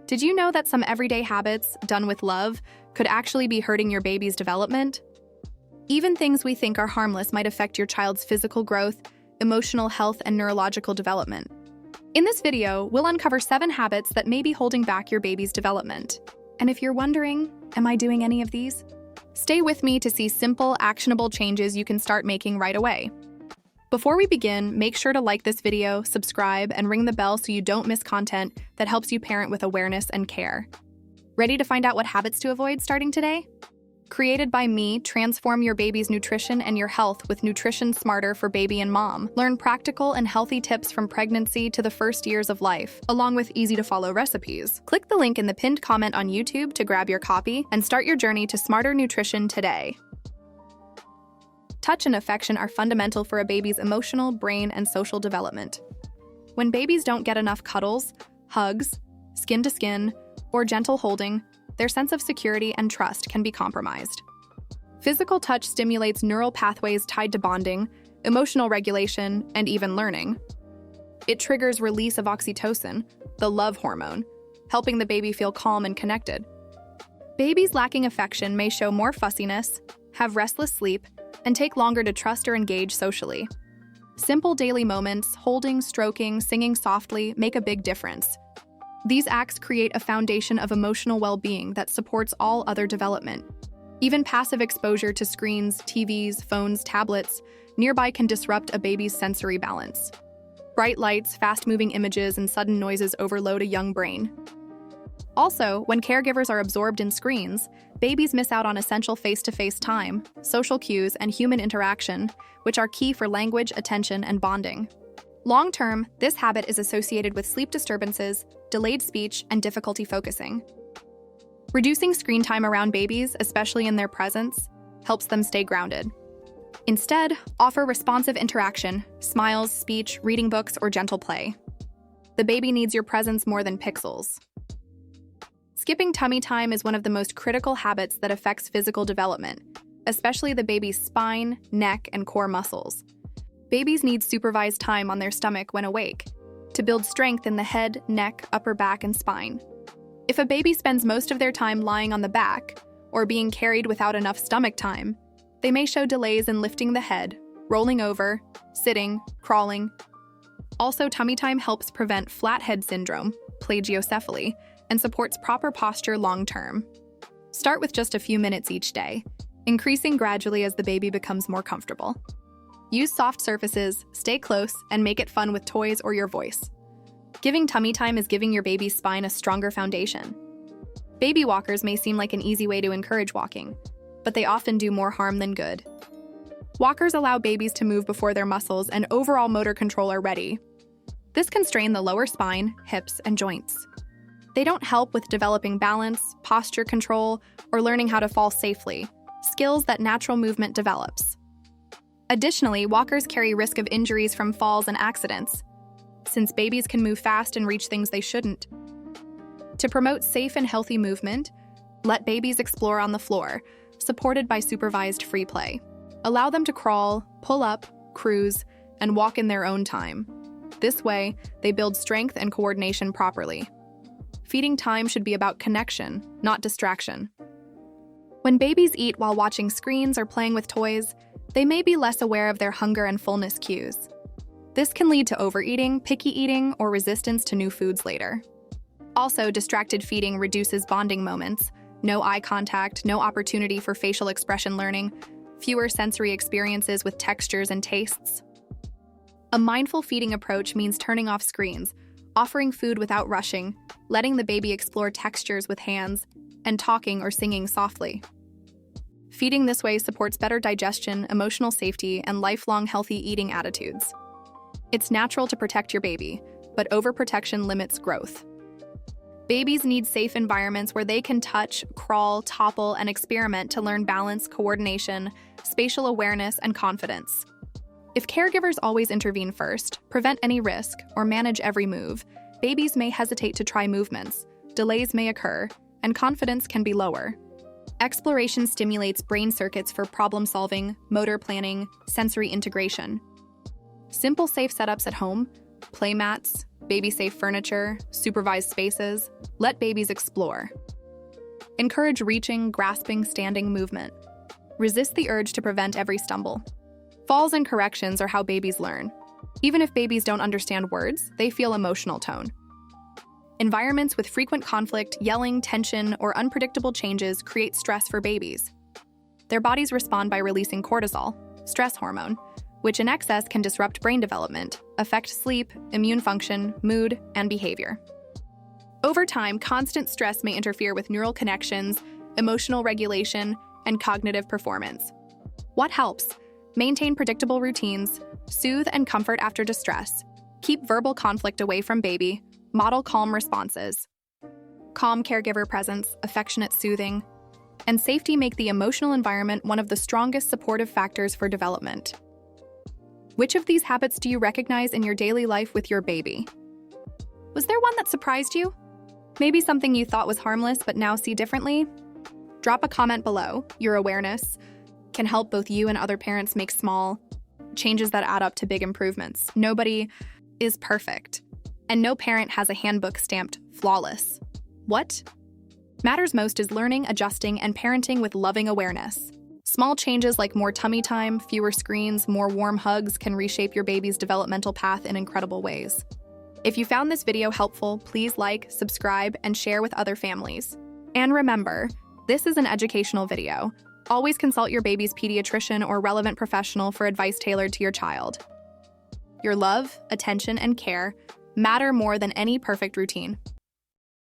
Did you know that some everyday habits, done with love, could actually be hurting your baby's development? Even things we think are harmless might affect your child's physical growth, emotional health, and neurological development. In this video, we'll uncover 7 habits that may be holding back your baby's development. And if you're wondering, am I doing any of these? Stay with me to see simple, actionable changes you can start making right away. Before we begin, make sure to like this video, subscribe, and ring the bell so you don't miss content that helps you parent with awareness and care. Ready to find out what habits to avoid starting today? Created by me, transform your baby's nutrition and your health with Nutrition Smarter for Baby and Mom. Learn practical and healthy tips from pregnancy to the first years of life, along with easy-to-follow recipes. Click the link in the pinned comment on YouTube to grab your copy and start your journey to smarter nutrition today. Touch and affection are fundamental for a baby's emotional, brain, and social development. When babies don't get enough cuddles, hugs, skin-to-skin, or gentle holding, their sense of security and trust can be compromised. Physical touch stimulates neural pathways tied to bonding, emotional regulation, and even learning. It triggers release of oxytocin, the love hormone, helping the baby feel calm and connected. Babies lacking affection may show more fussiness, have restless sleep, and take longer to trust or engage socially. Simple daily moments, holding, stroking, singing softly, make a big difference. These acts create a foundation of emotional well-being that supports all other development. Even passive exposure to screens, TVs, phones, tablets nearby can disrupt a baby's sensory balance. Bright lights, fast-moving images, and sudden noises overload a young brain. Also, when caregivers are absorbed in screens, babies miss out on essential face-to-face time, social cues, and human interaction, which are key for language, attention, and bonding. Long-term, this habit is associated with sleep disturbances, delayed speech, and difficulty focusing. Reducing screen time around babies, especially in their presence, helps them stay grounded. Instead, offer responsive interaction, smiles, speech, reading books, or gentle play. The baby needs your presence more than pixels. Skipping tummy time is one of the most critical habits that affects physical development, especially the baby's spine, neck, and core muscles. Babies need supervised time on their stomach when awake to build strength in the head, neck, upper back, and spine. If a baby spends most of their time lying on the back or being carried without enough stomach time, they may show delays in lifting the head, rolling over, sitting, crawling. Also, tummy time helps prevent flat head syndrome, plagiocephaly, and supports proper posture long-term. Start with just a few minutes each day, increasing gradually as the baby becomes more comfortable. Use soft surfaces, stay close, and make it fun with toys or your voice. Giving tummy time is giving your baby's spine a stronger foundation. Baby walkers may seem like an easy way to encourage walking, but they often do more harm than good. Walkers allow babies to move before their muscles and overall motor control are ready. This can strain the lower spine, hips, and joints. They don't help with developing balance, posture control, or learning how to fall safely, skills that natural movement develops. Additionally, walkers carry risk of injuries from falls and accidents, since babies can move fast and reach things they shouldn't. To promote safe and healthy movement, let babies explore on the floor, supported by supervised free play. Allow them to crawl, pull up, cruise, and walk in their own time. This way, they build strength and coordination properly. Feeding time should be about connection, not distraction. When babies eat while watching screens or playing with toys, they may be less aware of their hunger and fullness cues. This can lead to overeating, picky eating, or resistance to new foods later. Also, distracted feeding reduces bonding moments, no eye contact, no opportunity for facial expression learning, fewer sensory experiences with textures and tastes. A mindful feeding approach means turning off screens, offering food without rushing, letting the baby explore textures with hands, and talking or singing softly. Feeding this way supports better digestion, emotional safety, and lifelong healthy eating attitudes. It's natural to protect your baby, but overprotection limits growth. Babies need safe environments where they can touch, crawl, topple, and experiment to learn balance, coordination, spatial awareness, and confidence. If caregivers always intervene first, prevent any risk, or manage every move, babies may hesitate to try movements, delays may occur, and confidence can be lower. Exploration stimulates brain circuits for problem-solving, motor planning, sensory integration. Simple safe setups at home, play mats, baby-safe furniture, supervised spaces. Let babies explore. Encourage reaching, grasping, standing movement. Resist the urge to prevent every stumble. Falls and corrections are how babies learn. Even if babies don't understand words, they feel emotional tone. Environments with frequent conflict, yelling, tension, or unpredictable changes create stress for babies. Their bodies respond by releasing cortisol, stress hormone, which in excess can disrupt brain development, affect sleep, immune function, mood, and behavior. Over time, constant stress may interfere with neural connections, emotional regulation, and cognitive performance. What helps? Maintain predictable routines, soothe and comfort after distress, keep verbal conflict away from baby, model calm responses. Calm caregiver presence, affectionate soothing, and safety make the emotional environment one of the strongest supportive factors for development. Which of these habits do you recognize in your daily life with your baby? Was there one that surprised you? Maybe something you thought was harmless but now see differently? Drop a comment below. Your awareness can help both you and other parents make small changes that add up to big improvements. Nobody is perfect, and no parent has a handbook stamped flawless. What matters most is learning, adjusting, and parenting with loving awareness. Small changes like more tummy time, fewer screens, more warm hugs can reshape your baby's developmental path in incredible ways. If you found this video helpful, please like, subscribe, and share with other families. And remember, this is an educational video. Always consult your baby's pediatrician or relevant professional for advice tailored to your child. Your love, attention, and care matter more than any perfect routine.